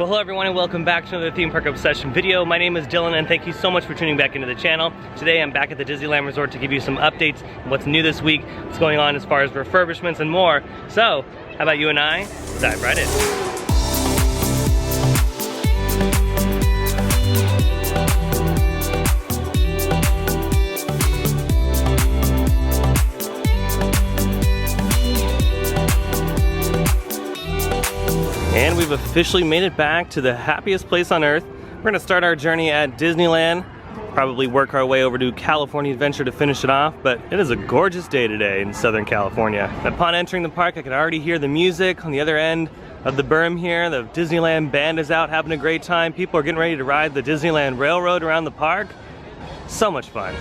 Well, hello everyone and welcome back to another Theme Park Obsession video. My name is Dylan and thank you so much for tuning back into the channel. Today I'm back at the Disneyland Resort to give you some updates on what's new this week, what's going on as far as refurbishments and more. So, how about you and I dive right in. And we've officially made it back to the happiest place on earth. We're gonna start our journey at Disneyland, probably work our way over to California Adventure to finish it off, but it is a gorgeous day today in Southern California. Upon entering the park, I could already hear the music on the other end of the berm here. The Disneyland band is out having a great time. People are getting ready to ride the Disneyland Railroad around the park. So much fun.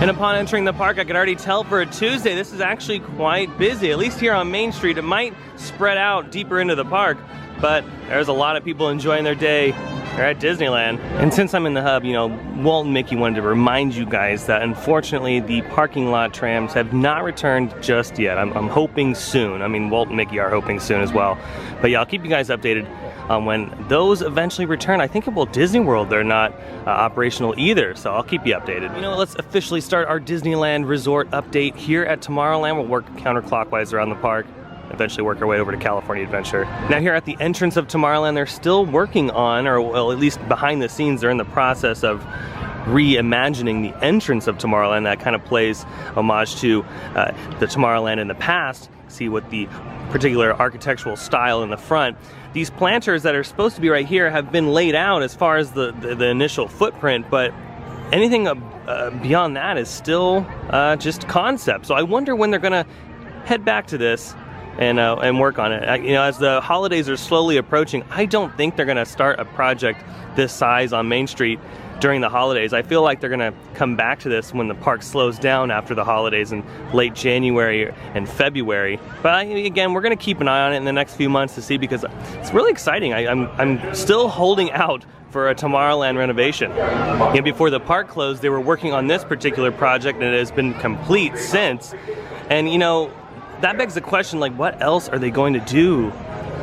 And upon entering the park, I could already tell for a Tuesday, this is actually quite busy. At least here on Main Street. It might spread out deeper into the park, but there's a lot of people enjoying their day here at Disneyland. And since I'm in the hub, you know, Walt and Mickey wanted to remind you guys that unfortunately the parking lot trams have not returned just yet. I'm hoping soon. I mean, Walt and Mickey are hoping soon as well. But yeah, I'll keep you guys updated when those eventually return. I think at Walt Disney World they're not operational either, so I'll keep you updated. You know, let's officially start our Disneyland Resort update here at Tomorrowland. We'll work counterclockwise around the park, eventually work our way over to California Adventure. Now here at the entrance of Tomorrowland, they're still working on, or well, at least behind the scenes, they're in the process of reimagining the entrance of Tomorrowland. That kind of plays homage to the Tomorrowland in the past. See what the particular architectural style in the front. These planters that are supposed to be right here have been laid out as far as the initial footprint, but anything beyond that is still just concept. So I wonder when they're gonna head back to this and work on it. You know, as the holidays are slowly approaching, I don't think they're gonna start a project this size on Main Street during the holidays. I feel like they're gonna come back to this when the park slows down after the holidays in late January and February. But again, we're gonna keep an eye on it in the next few months to see, because it's really exciting. I'm still holding out for a Tomorrowland renovation. You know, before the park closed, they were working on this particular project and it has been complete since. And you know, that begs the question, like, what else are they going to do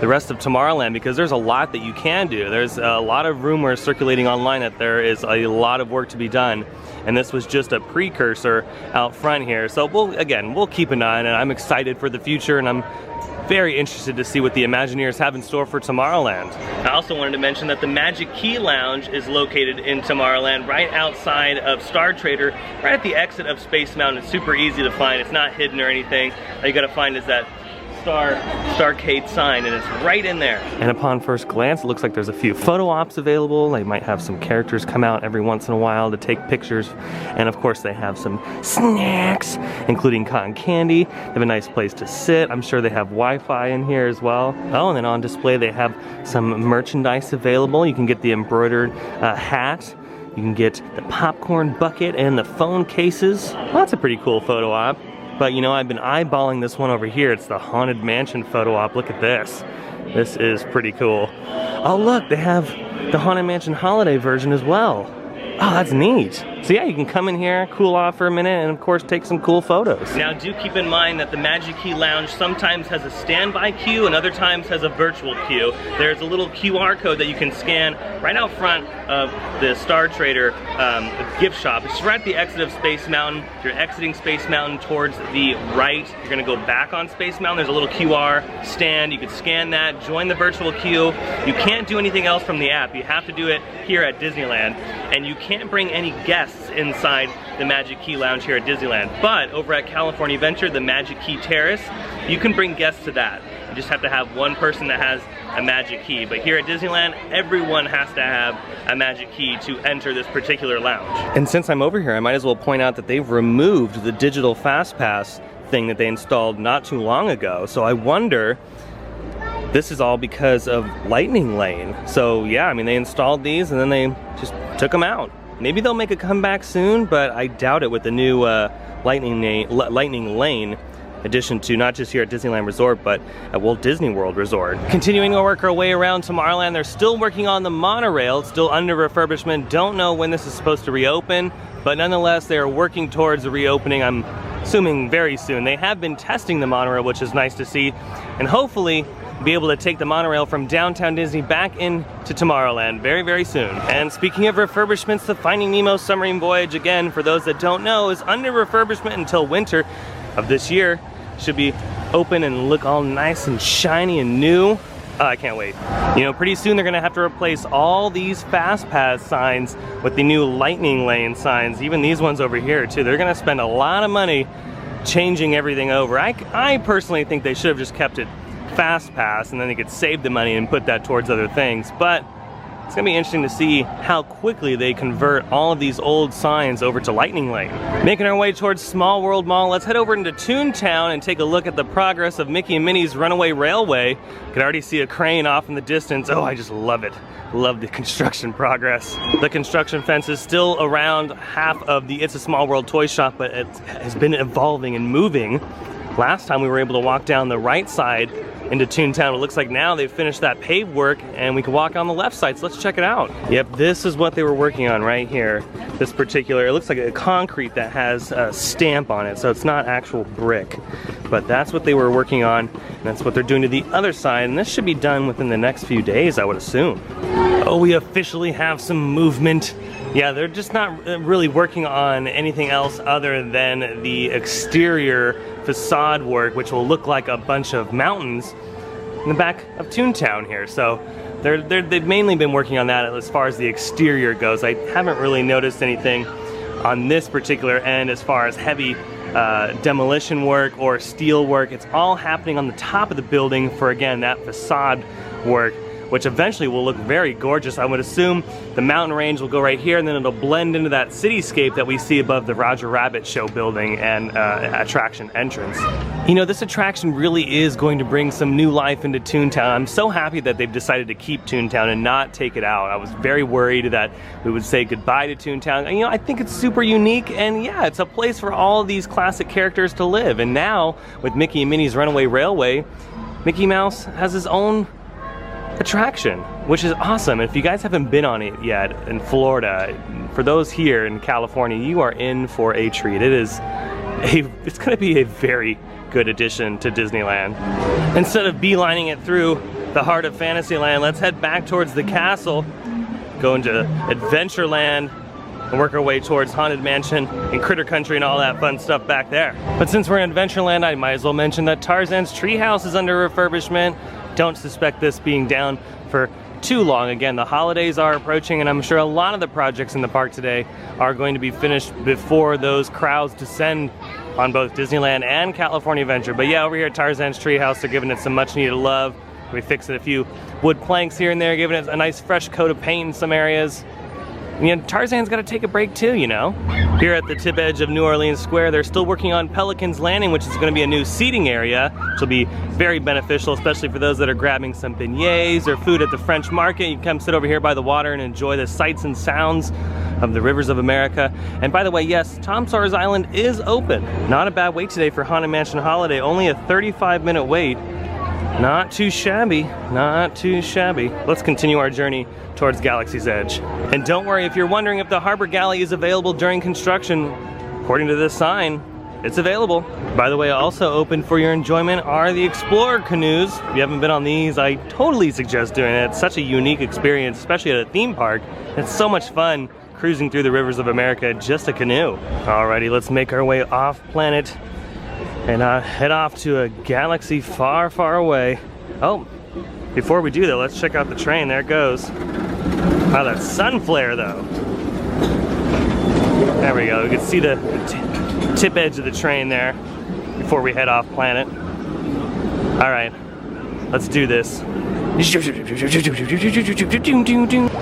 the rest of Tomorrowland? Because there's a lot that you can do. There's a lot of rumors circulating online that there is a lot of work to be done, and this was just a precursor out front here. So we'll keep an eye on it. I'm excited for the future, and I'm very interested to see what the Imagineers have in store for Tomorrowland. I also wanted to mention that the Magic Key Lounge is located in Tomorrowland, right outside of Star Trader, right at the exit of Space Mountain. It's super easy to find. It's not hidden or anything. All you gotta find is that Starcade sign, and it's right in there. And upon first glance, it looks like there's a few photo ops available. They might have some characters come out every once in a while to take pictures. And of course they have some snacks, including cotton candy. They have a nice place to sit. I'm sure they have Wi-Fi in here as well. Oh, and then on display they have some merchandise available. You can get the embroidered hat. You can get the popcorn bucket and the phone cases. Well, that's a pretty cool photo op. But you know, I've been eyeballing this one over here. It's the Haunted Mansion photo op. Look at this. This is pretty cool. Oh look, they have the Haunted Mansion holiday version as well. Oh, that's neat. So yeah, you can come in here, cool off for a minute, and of course take some cool photos. Now do keep in mind that the Magic Key Lounge sometimes has a standby queue and other times has a virtual queue. There's a little QR code that you can scan right out front of the Star Trader gift shop. It's right at the exit of Space Mountain. If you're exiting Space Mountain towards the right, you're gonna go back on Space Mountain. There's a little QR stand. You can scan that, join the virtual queue. You can't do anything else from the app. You have to do it here at Disneyland. And you can't bring any guests inside the Magic Key Lounge here at Disneyland. But over at California Adventure, the Magic Key Terrace, you can bring guests to that. You just have to have one person that has a magic key. But here at Disneyland, everyone has to have a magic key to enter this particular lounge. And since I'm over here, I might as well point out that they've removed the digital Fastpass thing that they installed not too long ago. So I wonder, this is all because of Lightning Lane. So yeah, I mean, they installed these and then they just took them out. Maybe they'll make a comeback soon, but I doubt it with the new Lightning Lane. addition to not just here at Disneyland Resort, but at Walt Disney World Resort. Continuing to work our way around Tomorrowland, they're still working on the monorail. It's still under refurbishment. Don't know when this is supposed to reopen, but nonetheless, they are working towards the reopening. I'm assuming very soon. They have been testing the monorail, which is nice to see, and hopefully be able to take the monorail from downtown Disney back into Tomorrowland very, very soon. And speaking of refurbishments, the Finding Nemo Submarine Voyage, again, for those that don't know, is under refurbishment until winter of this year. Should be open and look all nice and shiny and new. I can't wait. You know, pretty soon they're gonna have to replace all these Fastpass signs with the new lightning lane signs, even these ones over here too. They're gonna spend a lot of money changing everything over. I personally think they should have just kept it Fastpass and then they could save the money and put that towards other things, but it's gonna be interesting to see how quickly they convert all of these old signs over to Lightning Lane. Making our way towards Small World Mall, let's head over into Toontown and take a look at the progress of Mickey and Minnie's Runaway Railway. You can already see a crane off in the distance. Oh, I just love it. Love the construction progress. The construction fence is still around half of the It's a Small World toy shop, but it has been evolving and moving. Last time we were able to walk down the right side into Toontown. It looks like now they've finished that paved work and we can walk on the left side, so let's check it out. Yep, this is what they were working on right here. This particular, it looks like a concrete that has a stamp on it, so it's not actual brick. But that's what they were working on, and that's what they're doing to the other side, and this should be done within the next few days, I would assume. Oh, we officially have some movement. Yeah, they're just not really working on anything else other than the exterior facade work, which will look like a bunch of mountains in the back of Toontown here. So they've mainly been working on that as far as the exterior goes. I haven't really noticed anything on this particular end as far as heavy demolition work or steel work. It's all happening on the top of the building for, again, that facade work, which eventually will look very gorgeous. I would assume the mountain range will go right here and then it'll blend into that cityscape that we see above the Roger Rabbit show building and attraction entrance. You know, this attraction really is going to bring some new life into Toontown. I'm so happy that they've decided to keep Toontown and not take it out. I was very worried that we would say goodbye to Toontown. And, you know, I think it's super unique, and yeah, it's a place for all of these classic characters to live. And now, with Mickey and Minnie's Runaway Railway, Mickey Mouse has his own attraction, which is awesome. If you guys haven't been on it yet in Florida, for those here in California, you are in for a treat. It's going to be a very good addition to Disneyland. Instead of beelining it through the heart of Fantasyland, let's head back towards the castle, go into Adventureland, and work our way towards Haunted Mansion and Critter Country and all that fun stuff back there. But since we're in Adventureland, I might as well mention that Tarzan's Treehouse is under refurbishment. Don't suspect this being down for too long. Again, the holidays are approaching, and I'm sure a lot of the projects in the park today are going to be finished before those crowds descend on both Disneyland and California Adventure. But yeah, over here at Tarzan's Treehouse, they're giving it some much needed love. We fixed a few wood planks here and there, giving it a nice fresh coat of paint in some areas. And, you know, Tarzan's got to take a break too, you know. Here at the tip edge of New Orleans Square, they're still working on Pelican's Landing, which is going to be a new seating area, which will be very beneficial, especially for those that are grabbing some beignets or food at the French market. You can come sit over here by the water and enjoy the sights and sounds of the rivers of America. And by the way, yes, Tom Sawyer's Island is open. Not a bad wait today for Haunted Mansion Holiday, only a 35-minute wait. Not too shabby, not too shabby. Let's continue our journey towards Galaxy's Edge. And don't worry, if you're wondering if the Harbor Galley is available during construction, according to this sign, it's available. By the way, also open for your enjoyment are the Explorer canoes. If you haven't been on these, I totally suggest doing it. It's such a unique experience, especially at a theme park. It's so much fun cruising through the rivers of America, just a canoe. Alrighty, let's make our way off planet and head off to a galaxy far, far away. Oh, before we do that, let's check out the train. There it goes. Wow, that sun flare though. There we go. We can see the tip edge of the train there before we head off planet. All right, let's do this. You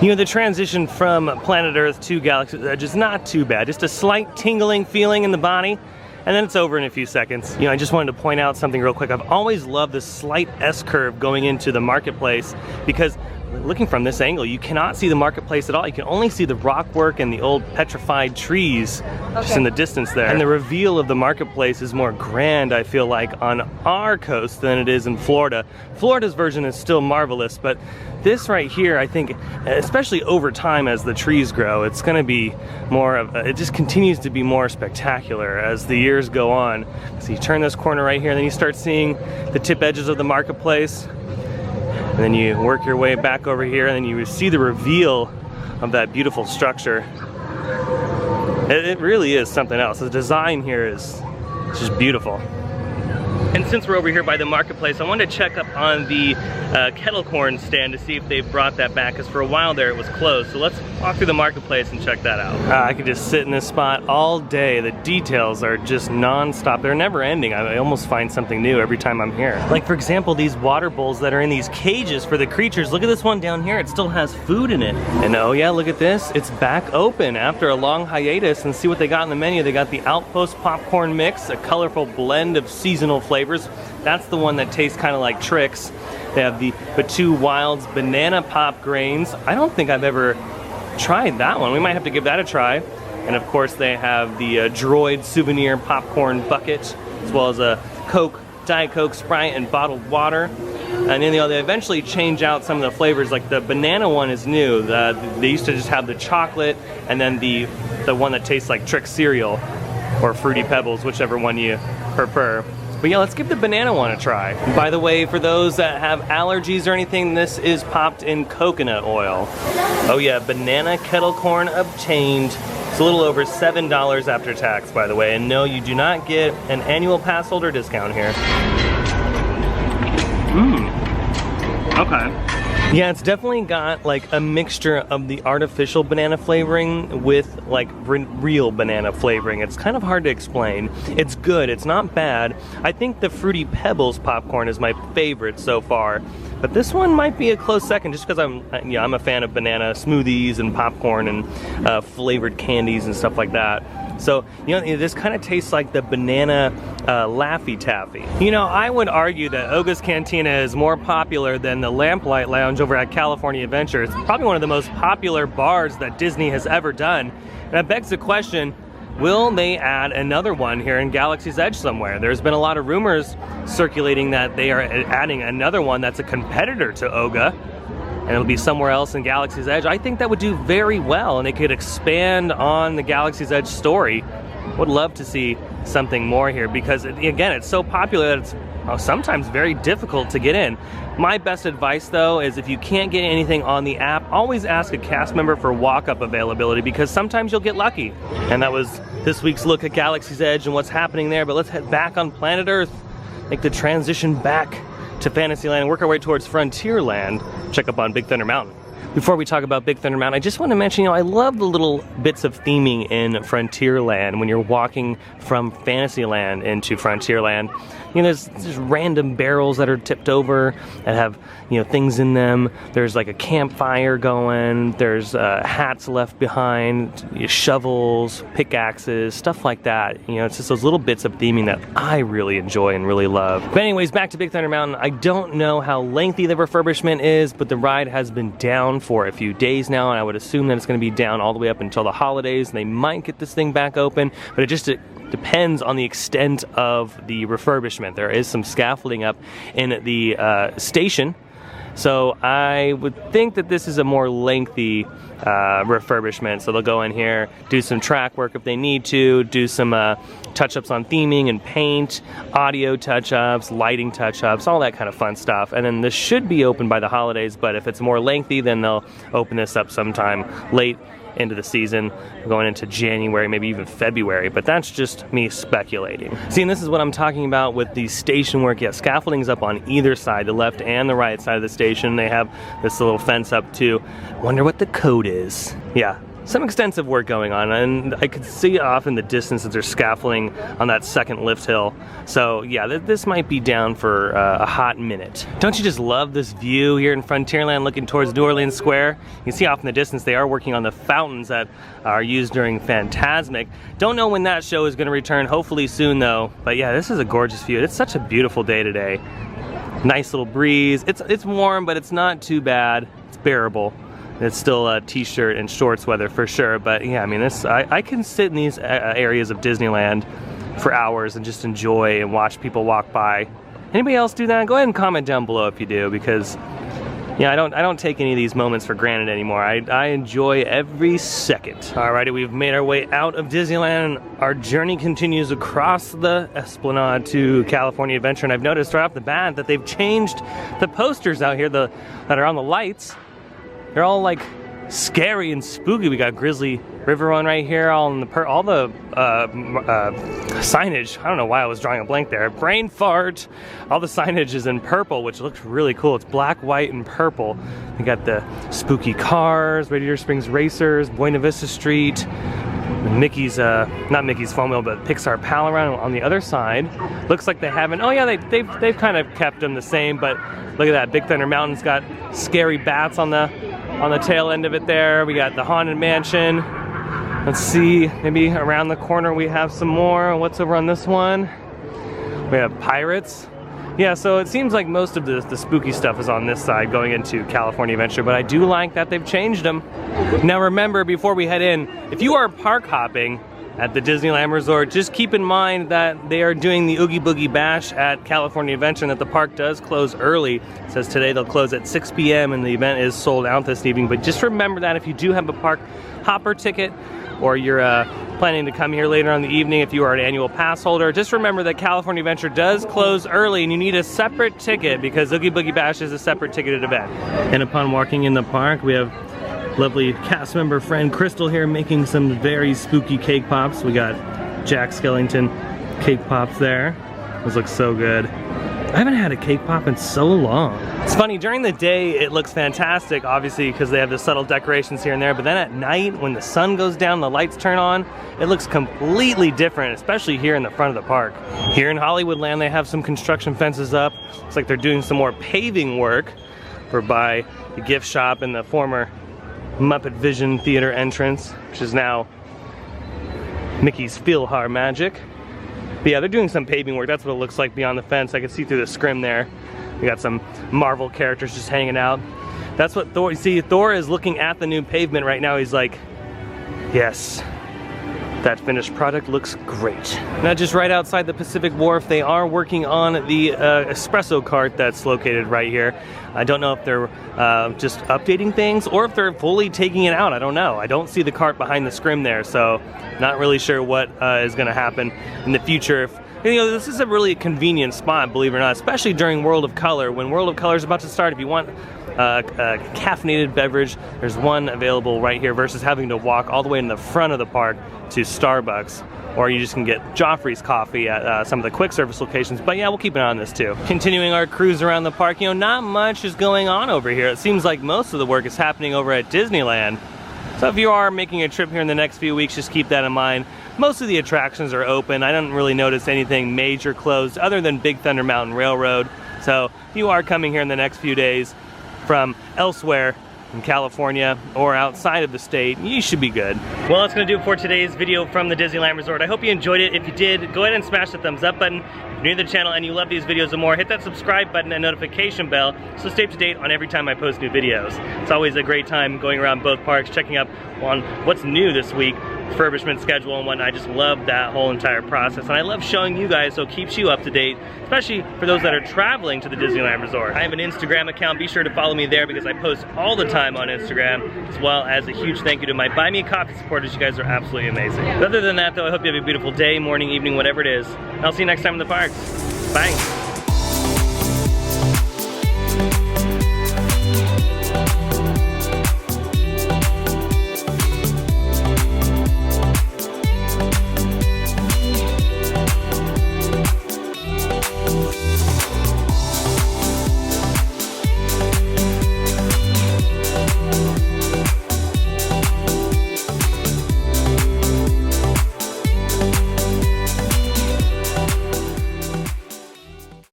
know, the transition from planet Earth to Galaxy's Edge is not too bad. Just a slight tingling feeling in the body, and then it's over in a few seconds. You know, I just wanted to point out something real quick. I've always loved the slight S-curve going into the marketplace, because looking from this angle, you cannot see the marketplace at all. You can only see the rock work and the old petrified trees just in the distance there. And the reveal of the marketplace is more grand, I feel like, on our coast than it is in Florida. Florida's version is still marvelous, but this right here, I think, especially over time as the trees grow, it's going to be more of, it just continues to be more spectacular as the years go on. So you turn this corner right here, and then you start seeing the tip edges of the marketplace. And then you work your way back over here, and then you see the reveal of that beautiful structure. It really is something else. The design here is just beautiful. And since we're over here by the marketplace, I wanted to check up on the kettle corn stand to see if they brought that back, because for a while there it was closed. So let's walk through the marketplace and check that out. I could just sit in this spot all day. The details are just non-stop. They're never ending. I almost find something new every time I'm here. Like, for example, these water bowls that are in these cages for the creatures. Look at this one down here. It still has food in it. And oh yeah, look at this. It's back open after a long hiatus, and see what they got in the menu. They got the Outpost popcorn mix, a colorful blend of seasonal flavors. That's the one that tastes kind of like Trix. They have the Batu Wilds banana pop grains. I don't think I've ever tried that one. We might have to give that a try. And of course they have the Droid souvenir popcorn bucket, as well as a Coke, Diet Coke, Sprite, and bottled water. And then they eventually change out some of the flavors. Like the banana one is new. They used to just have the chocolate, and then the one that tastes like Trix cereal or Fruity Pebbles, whichever one you prefer. But yeah, let's give the banana one a try. By the way, for those that have allergies or anything, this is popped in coconut oil. Oh yeah, banana kettle corn obtained. It's a little over $7 after tax, by the way. And no, you do not get an annual pass holder discount here. Okay. Yeah, it's definitely got like a mixture of the artificial banana flavoring with like real banana flavoring. It's kind of hard to explain. It's good, it's not bad. I think the Fruity Pebbles popcorn is my favorite so far, but this one might be a close second just because I'm a fan of banana smoothies and popcorn and flavored candies and stuff like that. So, you know, this kind of tastes like the banana Laffy Taffy. You know, I would argue that Oga's Cantina is more popular than the Lamplight Lounge over at California Adventure. It's probably one of the most popular bars that Disney has ever done. And that begs the question, will they add another one here in Galaxy's Edge somewhere? There's been a lot of rumors circulating that they are adding another one that's a competitor to Oga, and it'll be somewhere else in Galaxy's Edge. I think that would do very well, and it could expand on the Galaxy's Edge story. Would love to see something more here, because again, it's so popular that it's sometimes very difficult to get in. My best advice though is if you can't get anything on the app, always ask a cast member for walk-up availability, because sometimes you'll get lucky. And that was this week's look at Galaxy's Edge and what's happening there, but let's head back on planet Earth, make the transition back to Fantasyland and work our way towards Frontierland. Check up on Big Thunder Mountain. Before we talk about Big Thunder Mountain, I just want to mention, you know, I love the little bits of theming in Frontierland when you're walking from Fantasyland into Frontierland. You know, there's random barrels that are tipped over that have, you know, things in them. There's like a campfire going. There's hats left behind, shovels, pickaxes, stuff like that. You know, it's just those little bits of theming that I really enjoy and really love. But anyways, back to Big Thunder Mountain. I don't know how lengthy the refurbishment is, but the ride has been down for a few days now, and I would assume that it's going to be down all the way up until the holidays. They might get this thing back open, but it depends on the extent of the refurbishment. There is some scaffolding up in the station, so I would think that this is a more lengthy refurbishment. So they'll go in here, do some track work if they need to, do some touch-ups on theming and paint, audio touch-ups, lighting touch-ups, all that kind of fun stuff. And then this should be open by the holidays, but if it's more lengthy, then they'll open this up sometime late into the season, going into January, maybe even February, but that's just me speculating. See, and this is what I'm talking about with the station work. Yeah, scaffolding's up on either side, the left and the right side of the station. They have this little fence up too. Wonder what the code is. Yeah, some extensive work going on, and I could see off in the distance that there's scaffolding on that second lift hill. So yeah, this might be down for a hot minute. Don't you just love this view here in Frontierland looking towards New Orleans Square? You can see off in the distance they are working on the fountains that are used during Fantasmic. Don't know when that show is going to return, hopefully soon though. But yeah, this is a gorgeous view. It's such a beautiful day today. Nice little breeze. It's warm, but it's not too bad. It's bearable. It's still a t-shirt and shorts weather for sure, but yeah, I mean, I can sit in these areas of Disneyland for hours and just enjoy and watch people walk by. Anybody else do that? Go ahead and comment down below if you do, because yeah, I don't take any of these moments for granted anymore. I enjoy every second. Alrighty, we've made our way out of Disneyland and our journey continues across the Esplanade to California Adventure, and I've noticed right off the bat that they've changed the posters out here that are on the lights. They're all like scary and spooky. We got Grizzly River one right here, all the signage. I don't know why I was drawing a blank there. Brain fart. All the signage is in purple, which looks really cool. It's black, white, and purple. We got the spooky cars, Radiator Springs Racers, Buena Vista Street, Mickey's, not Mickey's Foam Wheel, but Pixar Pal around on the other side. Looks like they haven't. Oh yeah, they've kind of kept them the same, but look at that. Big Thunder Mountain's got scary bats on the tail end of it there. We got the Haunted Mansion. Let's see, maybe around the corner we have some more. What's over on this one? We have Pirates. Yeah, so it seems like most of the spooky stuff is on this side going into California Adventure, but I do like that they've changed them. Now remember, before we head in, if you are park hopping at the Disneyland Resort, just keep in mind that they are doing the Oogie Boogie Bash at California Adventure and that the park does close early. It says today they'll close at 6 p.m. and the event is sold out this evening, but just remember that if you do have a park hopper ticket or you're planning to come here later on in the evening, if you are an annual pass holder, just remember that California Adventure does close early and you need a separate ticket because Oogie Boogie Bash is a separate ticketed event. And upon walking in the park, we have lovely cast member friend Crystal here making some very spooky cake pops. We got Jack Skellington cake pops there. Those look so good. I haven't had a cake pop in so long. It's funny, during the day it looks fantastic, obviously because they have the subtle decorations here and there, but then at night when the sun goes down, the lights turn on, it looks completely different, especially here in the front of the park. Here in Hollywoodland they have some construction fences up. Looks like they're doing some more paving work for by the gift shop and the former Muppet Vision Theater entrance, which is now Mickey's PhilharMagic. But yeah, they're doing some paving work. That's what it looks like beyond the fence. I can see through the scrim there. We got some Marvel characters just hanging out. That's what Thor, you see, Thor is looking at the new pavement right now. He's like, yes, that finished product looks great. Now just right outside the Pacific Wharf, they are working on the espresso cart that's located right here. I don't know if they're just updating things or if they're fully taking it out. I don't know. I don't see the cart behind the scrim there, so not really sure what is going to happen in the future. You know, this is a really convenient spot, believe it or not, especially during World of Color. When World of Color is about to start, if you want a caffeinated beverage, there's one available right here versus having to walk all the way in the front of the park to Starbucks. Or you just can get Joffrey's coffee at some of the quick service locations. But yeah, we'll keep an eye on this too. Continuing our cruise around the park, you know, not much is going on over here. It seems like most of the work is happening over at Disneyland. So if you are making a trip here in the next few weeks, just keep that in mind. Most of the attractions are open. I don't really notice anything major closed other than Big Thunder Mountain Railroad. So if you are coming here in the next few days from elsewhere in California or outside of the state, you should be good. Well, that's gonna do it for today's video from the Disneyland Resort. I hope you enjoyed it. If you did, go ahead and smash the thumbs up button. If you're new to the channel and you love these videos and more, hit that subscribe button and notification bell so stay up to date on every time I post new videos. It's always a great time going around both parks, checking up on what's new this week, refurbishment schedule and whatnot. I just love that whole entire process, and I love showing you guys, so it keeps you up to date, especially for those that are traveling to the Disneyland Resort. I have an Instagram account. Be sure to follow me there because I post all the time on Instagram, as well as a huge thank you to my Buy Me a Coffee supporters. You guys are absolutely amazing. But other than that though, I hope you have a beautiful day, morning, evening, whatever it is. I'll see you next time in the parks. Bye.